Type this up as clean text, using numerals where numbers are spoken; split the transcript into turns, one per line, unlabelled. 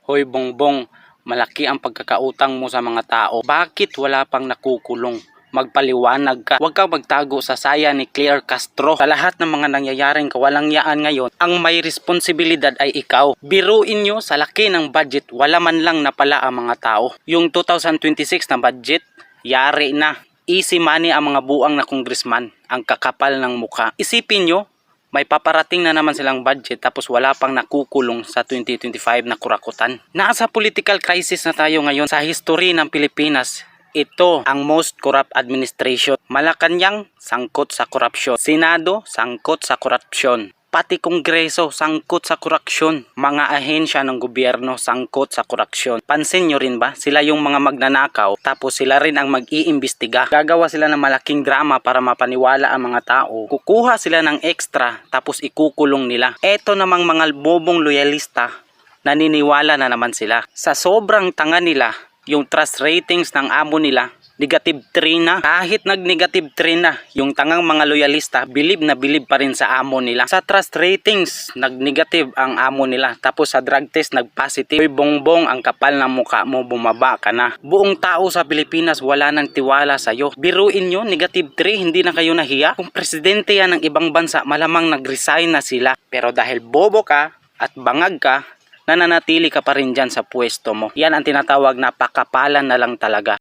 Hoy Bongbong, malaki ang pagkakautang mo sa mga tao. Bakit wala pang nakukulong? Magpaliwanag ka. Huwag kang magtago sa saya ni Claire Castro. Sa lahat ng mga nangyayaring kawalangyaan ngayon, ang may responsibilidad ay ikaw. Biruin nyo sa laki ng budget, wala man lang napala ang mga tao. Yung 2026 na budget, yari na. Easy money ang mga buang na congressman. Ang kakapal ng mukha. Isipin nyo, may paparating na naman silang budget tapos wala pang nakukulong sa 2025 na kurakutan. Nasa political crisis na tayo ngayon sa history ng Pilipinas. Ito ang most corrupt administration. Malacanang, sangkot sa korupsyon. Senado, sangkot sa korupsyon. Pati Kongreso, sangkot sa korupsyon. Mga ahensya ng gobyerno, sangkot sa korupsyon. Pansin nyo rin ba? Sila yung mga magnanakaw, tapos sila rin ang mag-iimbestiga. Gagawa sila ng malaking drama para mapaniwala ang mga tao. Kukuha sila ng extra, tapos ikukulong nila. Eto namang mga bobong loyalista, naniniwala na naman sila. Sa sobrang tanga nila, yung trust ratings ng amo nila, negative 3 na. Kahit nag-negative 3 na, yung tangang mga loyalista, bilib na bilib pa rin sa amo nila. Sa trust ratings, nag-negative ang amo nila. Tapos sa drug test, nag-positive. Hoy Bongbong, ang kapal ng mukha mo, bumaba ka na. Buong tao sa Pilipinas, wala nang tiwala sa'yo. Biruin nyo, negative 3, hindi na kayo nahiya. Kung presidente yan ng ibang bansa, malamang nag-resign na sila. Pero dahil bobo ka at bangag ka, nananatili ka pa rin dyan sa pwesto mo. Yan ang tinatawag na pakapalan na lang talaga.